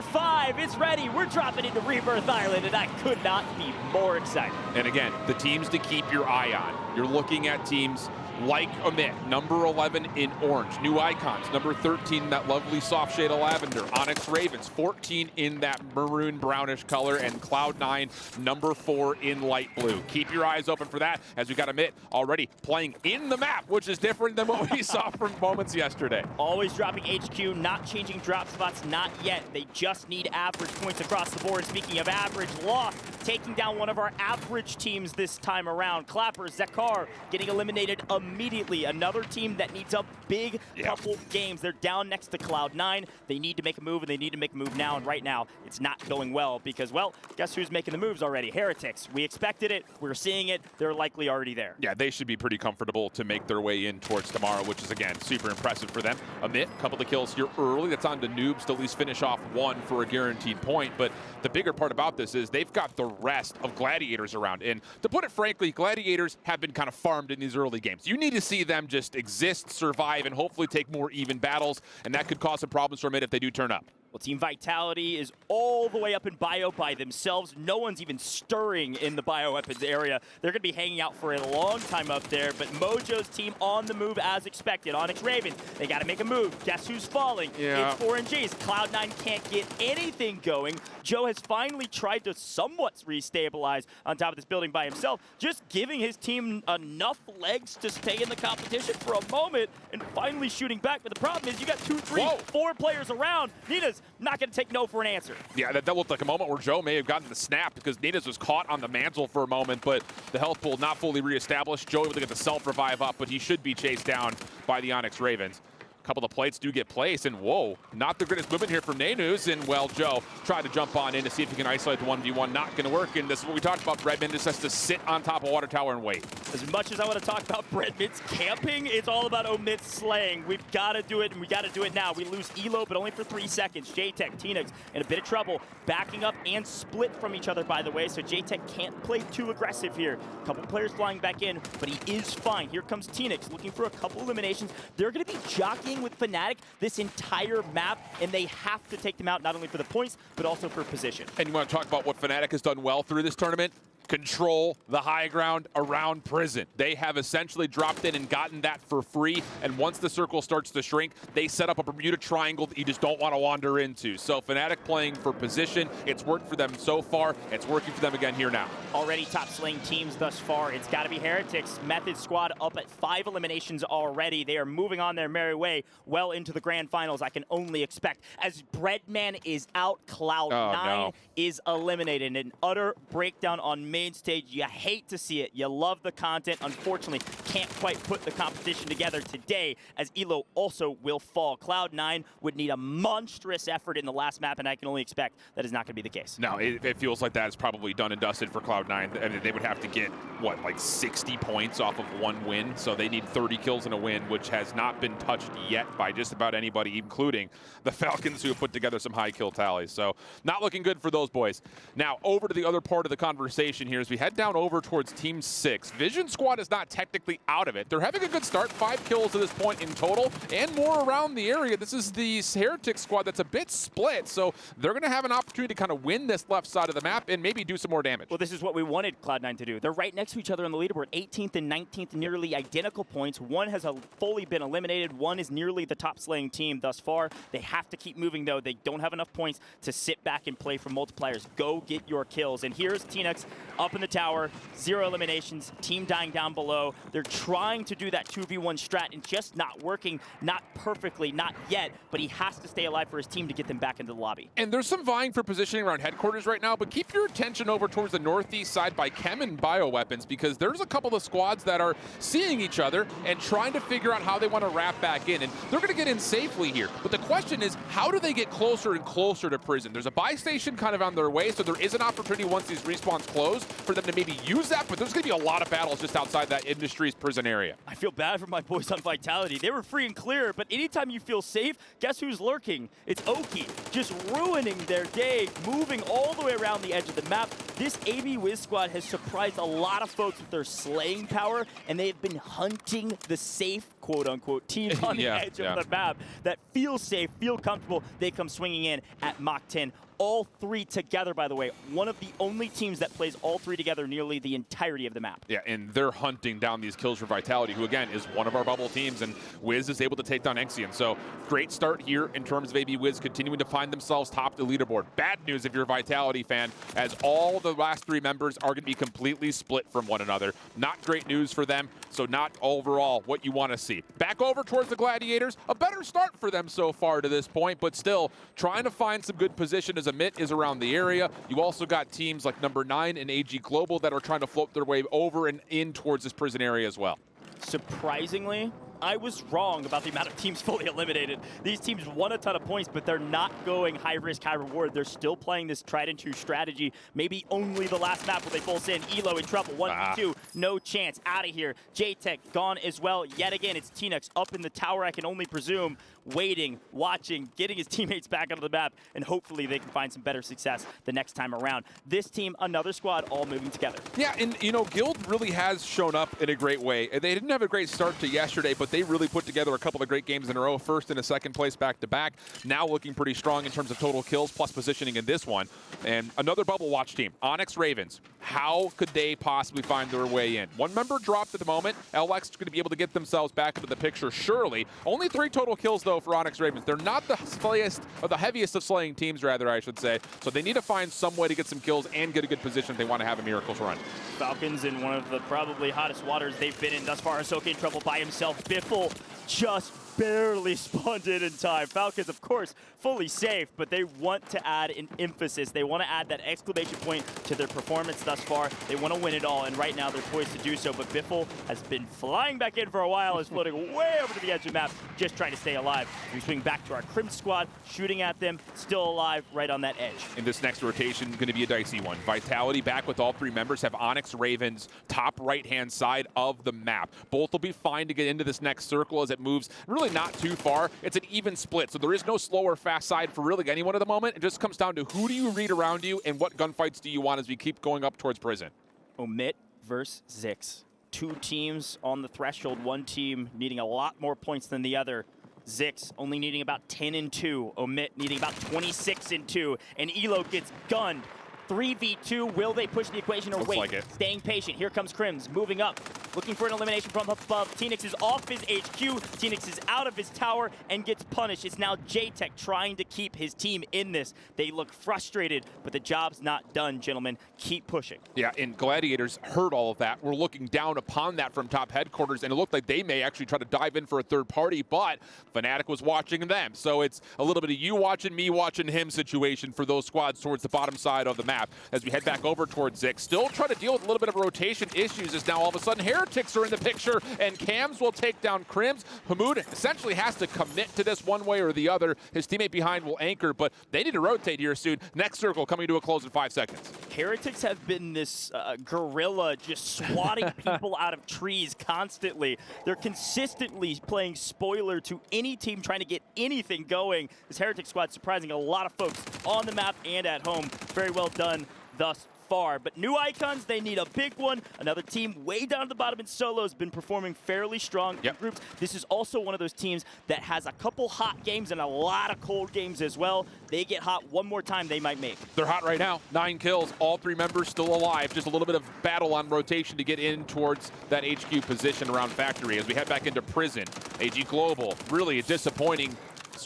number 5 is ready. We're dropping into Rebirth Island, and I could not be more excited. And again, the teams to keep your eye on. You're looking at teams like Omit, number 11 in orange. New icons, number 13, that lovely soft shade of lavender. Onyx Ravens, 14 in that maroon brownish color. And Cloud9, number 4 in light blue. Keep your eyes open for that, as we got Omit already playing in the map, which is different than what we saw from moments yesterday. Always dropping HQ, not changing drop spots, not yet. They just need average points across the board. Speaking of average, Lost taking down one of our average teams this time around. Clapper, Zekar getting eliminated immediately. Another team that needs a big couple games. They're down next to Cloud9. They need to make a move, and they need to make a move now. And right now, it's not going well because, well, guess who's making the moves already? Heretics. We expected it. We're seeing it. They're likely already there. Yeah, they should be pretty comfortable to make their way in towards tomorrow, which is, again, super impressive for them. Omit, a couple of kills here early. That's on to Noobs to at least finish off one for a guaranteed point. But the bigger part about this is they've got the rest of Gladiators around. And to put it frankly, Gladiators have been kind of farmed in these early games. You need to see them just exist, survive, and hopefully take more even battles, and that could cause some problems for Omit if they do turn up. Well, Team Vitality is all the way up in bio by themselves. No one's even stirring in the bioweapons area. They're going to be hanging out for a long time up there, but Mojo's team on the move as expected. Onyx Raven, they got to make a move. Guess who's falling? It's 4NGs. Cloud9 can't get anything going. Joe has finally tried to somewhat restabilize on top of this building by himself, just giving his team enough legs to stay in the competition for a moment and finally shooting back. But the problem is you got 2, 3, 4 players around. Nina's not going to take no for an answer. Yeah, that looked like a moment where Joe may have gotten the snap because Nina's was caught on the mantle for a moment, but the health pool not fully reestablished. Joe able to get the self-revive up, but he should be chased down by the Onyx Ravens. A couple of plates do get placed, and whoa, not the greatest movement here from Nanus. And, well, Joe tried to jump on in to see if he can isolate the 1v1. Not going to work, and this is what we talked about. Breadman just has to sit on top of Water Tower and wait. As much as I want to talk about Breadman's camping, it's all about Omit's slaying. We've got to do it, and we got to do it now. We lose Elo, but only for 3 seconds. JTech, Teenix in a bit of trouble, backing up and split from each other, by the way, so JTech can't play too aggressive here. A couple players flying back in, but he is fine. Here comes Teenix looking for a couple eliminations. They're going to be jockeying with Fnatic this entire map, and they have to take them out not only for the points, but also for position. And you want to talk about what Fnatic has done well through this tournament? Control the high ground around prison. They have essentially dropped in and gotten that for free, and once the circle starts to shrink, they set up a Bermuda Triangle that you just don't want to wander into. So Fnatic playing for position. It's worked for them so far. It's working for them again here now. Already top slaying teams thus far. It's got to be Heretics. Method Squad up at 5 eliminations already. They are moving on their merry way well into the grand finals, I can only expect. As Breadman is out, Cloud9 is eliminated. An utter breakdown on main stage. You hate to see it. You love the content. Unfortunately, can't quite put the competition together today, as Elo also will fall. Cloud9 would need a monstrous effort in the last map, and I can only expect that is not going to be the case. No, it feels like that is probably done and dusted for Cloud9. I mean, they would have to get, what, like 60 points off of 1 win, so they need 30 kills in a win, which has not been touched yet by just about anybody, including the Falcons, who have put together some high kill tallies. So not looking good for those boys. Now, over to the other part of the conversation here as we head down over towards Team 6. Vision Squad is not technically out of it. They're having a good start, 5 kills to this point in total, and more around the area. This is the Heretic squad that's a bit split, so they're going to have an opportunity to kind of win this left side of the map and maybe do some more damage. Well, this is what we wanted Cloud9 to do. They're right next to each other on the leaderboard, 18th and 19th, nearly identical points. One has fully been eliminated. One is nearly the top slaying team thus far. They have to keep moving, though. They don't have enough points to sit back and play for multipliers. Go get your kills. And here's Teenix up in the tower, 0 eliminations, team dying down below. They're trying to do that 2v1 strat and just not working, not perfectly, not yet, but he has to stay alive for his team to get them back into the lobby. And there's some vying for positioning around headquarters right now, but keep your attention over towards the northeast side by Chem and Bioweapons, because there's a couple of squads that are seeing each other and trying to figure out how they want to wrap back in. And they're going to get in safely here. But the question is, how do they get closer and closer to prison? There's a buy station kind of on their way, so there is an opportunity once these respawns close for them to maybe use that, but there's going to be a lot of battles just outside that Industries prison area. I feel bad for my boys on Vitality. They were free and clear, but anytime you feel safe, guess who's lurking? It's Oki, just ruining their day, moving all the way around the edge of the map. This AB Wiz squad has surprised a lot of folks with their slaying power, and they've been hunting the safe quote-unquote teams on the edge of the map that feel safe, feel comfortable. They come swinging in at Mach 10. All three together, by the way, one of the only teams that plays all three together nearly the entirety of the map. Yeah, and they're hunting down these kills for Vitality, who, again, is one of our bubble teams, and Wiz is able to take down Exian. So, great start here in terms of AB Wiz continuing to find themselves top the leaderboard. Bad news if you're a Vitality fan, as all the last three members are going to be completely split from one another. Not great news for them, so not overall what you want to see. Back over towards the Gladiators, a better start for them so far to this point, but still trying to find some good position as a MIT is around the area. You also got teams like number 9 and AG Global that are trying to float their way over and in towards this prison area as well. Surprisingly, I was wrong about the amount of teams fully eliminated. These teams won a ton of points, but they're not going high risk, high reward. They're still playing this tried and true strategy. Maybe only the last map will they full send. Elo in trouble, 1v2, no chance, out of here. JTech gone as well. Yet again, it's Tnux up in the tower, I can only presume, waiting, watching, getting his teammates back onto the map, and hopefully they can find some better success the next time around. This team, another squad, all moving together. Yeah, and you know, Guild really has shown up in a great way. They didn't have a great start to yesterday, but they really put together a couple of great games in a row, first and a second place back-to-back. Now looking pretty strong in terms of total kills plus positioning in this one. And another Bubble Watch team, Onyx Ravens. How could they possibly find their way in? One member dropped at the moment. LX is going to be able to get themselves back into the picture, surely. Only 3 total kills, though, for Onyx Ravens. They're not the slayest, or the heaviest of slaying teams, rather, I should say. So they need to find some way to get some kills and get a good position if they want to have a Miracles run. Falcons in one of the probably hottest waters they've been in thus far. Ahsoka in trouble by himself. Biffle just barely spawned in time. Falcons, of course, fully safe, but they want to add an emphasis. They want to add that exclamation point to their performance thus far. They want to win it all, and right now they're poised to do so. But Biffle has been flying back in for a while, is floating way over to the edge of the map, just trying to stay alive. We swing back to our Crim squad, shooting at them, still alive, right on that edge. In this next rotation, going to be a dicey one. Vitality back with all 3 members, have Onyx Ravens top right-hand side of the map. Both will be fine to get into this next circle as it moves really not too far. It's an even split, so there is no slow or fast side for really anyone at the moment. It just comes down to who do you read around you and what gunfights do you want as we keep going up towards prison. Omit versus Zix. 2 teams on the threshold, one team needing a lot more points than the other. Zix only needing about 10 and 2. Omit needing about 26 and 2. And Elo gets gunned. 3v2, will they push the equation or Looks wait? like it. Staying patient. Here comes Crims, moving up, looking for an elimination from up above. Tnux is off his HQ. Tnux is out of his tower and gets punished. It's now JTech trying to keep his team in this. They look frustrated, but the job's not done, gentlemen. Keep pushing. Yeah, and Gladiators heard all of that. We're looking down upon that from top headquarters, and it looked like they may actually try to dive in for a third party, but Fnatic was watching them. So it's a little bit of you watching me watching him situation for those squads towards the bottom side of the map. As we head back over towards Zix, still trying to deal with a little bit of rotation issues as now all of a sudden Heretics are in the picture, and Cams will take down Crims. Hamoud essentially has to commit to this one way or the other. His teammate behind will anchor, but they need to rotate here soon. Next circle coming to a close in 5 seconds. Heretics have been this gorilla just swatting people out of trees constantly. They're consistently playing spoiler to any team trying to get anything going. This Heretic squad surprising a lot of folks on the map and at home. Very well done thus far. But new icons, they need a big one. Another team way down at the bottom in solo has been performing fairly strong in groups. This is also one of those teams that has a couple hot games and a lot of cold games as well. They get hot one more time, they might make. They're hot right now. 9 kills, all 3 members still alive. Just a little bit of battle on rotation to get in towards that HQ position around Factory as we head back into prison. AG Global, really a disappointing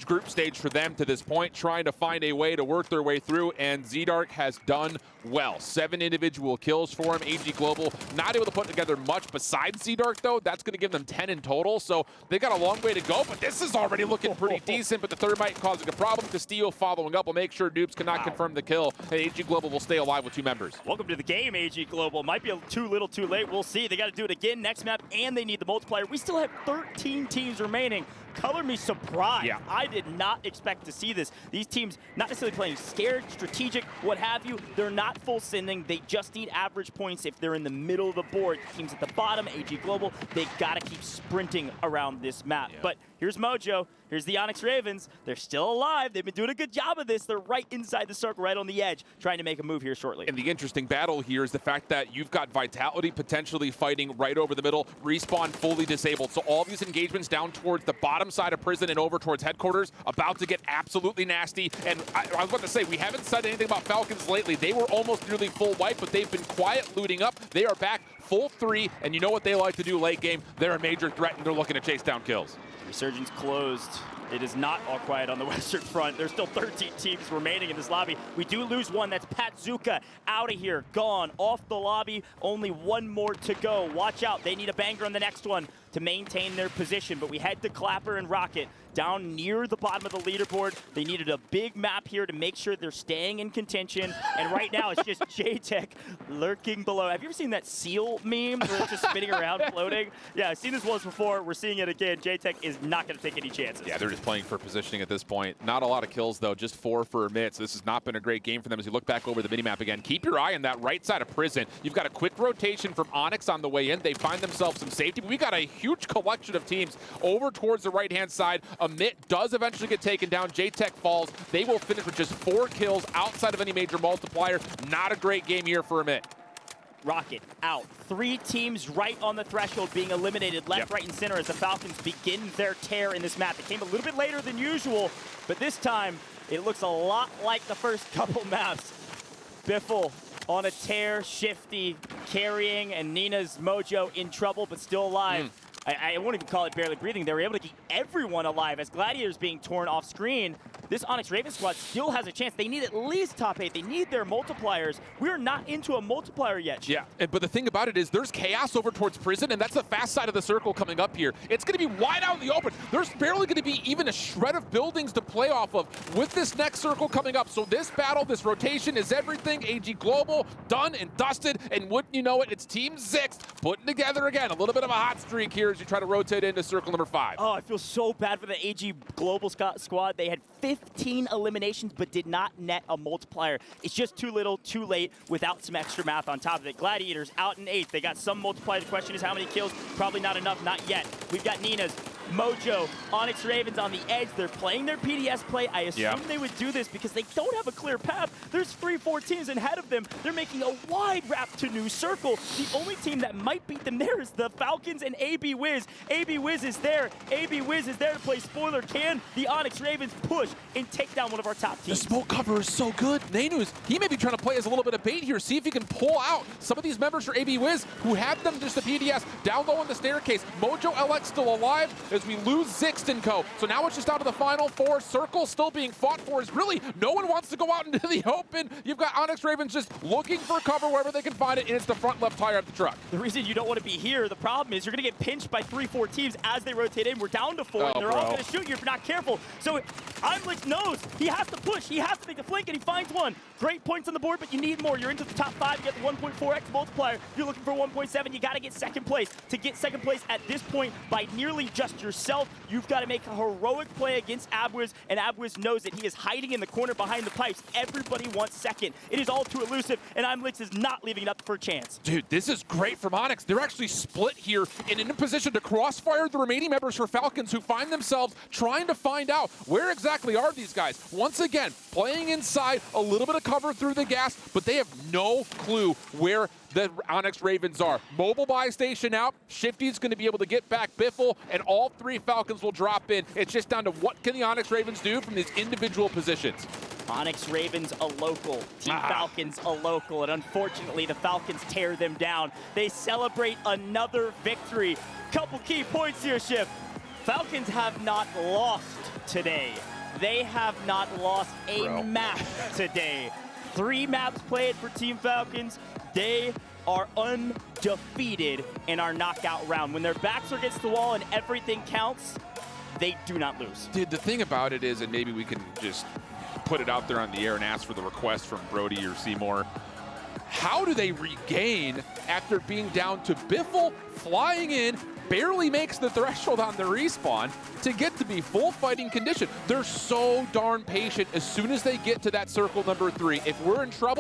group stage for them to this point, trying to find a way to work their way through, and Zdark has done well. 7 individual kills for him. AG Global not able to put together much besides Zdark, though. That's going to give them 10 in total, so they got a long way to go, but this is already looking pretty decent, but the Thermite causing a problem. Castillo following up will make sure Noobs cannot confirm the kill, and AG Global will stay alive with 2 members. Welcome to the game, AG Global. Might be too little too late. We'll see. They got to do it again next map, and they need the multiplier. We still have 13 teams remaining. Color me surprised. Yeah. I did not expect to see this. These teams not necessarily playing scared, strategic, what have you. They're not full sending. They just need average points if they're in the middle of the board. Teams at the bottom, AG Global, they got to keep sprinting around this map. But Here's Mojo. Here's the Onyx Ravens. They're still alive. They've been doing a good job of this. They're right inside the circle, right on the edge, trying to make a move here shortly. And the interesting battle here is the fact that you've got Vitality potentially fighting right over the middle, Respawn fully disabled. So all these engagements down towards the bottom side of prison and over towards headquarters about to get absolutely nasty. And I was about to say, we haven't said anything about Falcons lately. They were almost nearly full wipe, but they've been quiet looting up. They are back full 3, and you know what they like to do late game. They're a major threat, and they're looking to chase down kills. Resurgence closed. It is not all quiet on the Western Front. There's still 13 teams remaining in this lobby. We do lose one. That's Patzuka out of here, gone, off the lobby. Only one more to go. Watch out. They need a banger on the next one to maintain their position. But we head to Clapper and Rocket down near the bottom of the leaderboard. They needed a big map here to make sure they're staying in contention. And right now, it's just J-Tech lurking below. Have you ever seen that seal meme where it's just spinning around, floating? Yeah, I've seen this once before. We're seeing it again. J-Tech is not going to take any chances. Yeah, they're just playing for positioning at this point. Not a lot of kills, though. Just 4 for Amit. So this has not been a great game for them as you look back over the minimap again. Keep your eye on that right side of prison. You've got a quick rotation from Onyx on the way in. They find themselves some safety. But we got a huge collection of teams over towards the right-hand side. Amit does eventually get taken down. J-Tech falls. They will finish with just 4 kills outside of any major multiplier. Not a great game here for Amit. Rocket out. 3 teams right on the threshold being eliminated left, right, and center as the Falcons begin their tear in this map. It came a little bit later than usual, but this time it looks a lot like the first couple maps. Biffle on a tear, Shifty carrying, and Nina's Mojo in trouble but still alive. I won't even call it barely breathing. They were able to keep everyone alive as Gladiators being torn off screen. This Onyx Raven squad still has a chance. They need at least top 8. They need their multipliers. We're not into a multiplier yet. Yeah, but the thing about it is there's chaos over towards prison, and that's the fast side of the circle coming up here. It's going to be wide out in the open. There's barely going to be even a shred of buildings to play off of with this next circle coming up. So this battle, this rotation is everything. AG Global done and dusted, and wouldn't you know it, it's Team 6 putting together again. A little bit of a hot streak here as you try to rotate into circle number 5. Oh, I feel so bad for the AG Global squad. They had 15 eliminations but did not net a multiplier. It's just too little, too late without some extra math on top of it. Gladiators out in 8th. They got some multiplier. The question is how many kills? Probably not enough, not yet. We've got Nina's, Mojo, Onyx Ravens on the edge. They're playing their PDS play. I assume they would do this because they don't have a clear path. There's 3-4 teams ahead of them. They're making a wide wrap to New Circle. The only team that might beat them there is the Falcons and AB Wiz. AB Wiz is there. AB Wiz is there to play spoiler. Can the Onyx Ravens push and take down one of our top teams? The smoke cover is so good. Nanus, he may be trying to play as a little bit of bait here. See if he can pull out some of these members for AB Wiz who have them just the PDS down low on the staircase. Mojo LX still alive as we lose Zixed and co. So now it's just out of the final 4. Circle still being fought for is really no one wants to go out into the open. You've got Onyx Ravens just looking for cover wherever they can find it, and it's the front left tire of the truck. The reason you don't want to be here, the problem is you're going to get pinched by 3-4 teams as they rotate in. We're down to 4, and they're all going to shoot you if you're not careful. So Imlix knows he has to push. He has to make the flank, and he finds one. Great points on the board, but you need more. You're into the top 5. You get the 1.4x multiplier. You're looking for 1.7. You got to get second place. To get second place at this point by nearly just yourself, you've got to make a heroic play against Abwiz, and Abwiz knows that he is hiding in the corner behind the pipes. Everybody wants second. It is all too elusive, and Imlix is not leaving it up for a chance. Dude, this is great from Onyx. They're actually split here and in a position to crossfire the remaining members for Falcons who find themselves trying to find out where exactly are these guys. Once again, playing inside, a little bit of cover through the gas, but they have no clue where the Onyx Ravens are. Mobile buy station out. Shifty's going to be able to get back Biffle, and all 3 Falcons will drop in. It's just down to what can the Onyx Ravens do from these individual positions. Onyx Ravens a local, Team Falcons a local, and unfortunately the Falcons tear them down. They celebrate another victory. Couple key points here, Shift. Falcons have not lost today. They have not lost a map today. 3 maps played for Team Falcons. They are undefeated in our knockout round. When their backs are against the wall and everything counts, they do not lose. Dude, the thing about it is, and maybe we can just put it out there on the air and ask for the request from Brody or Seymour, how do they regain after being down to Biffle flying in, barely makes the threshold on the respawn to get to be full fighting condition? They're so darn patient as soon as they get to that circle number 3. If we're in trouble,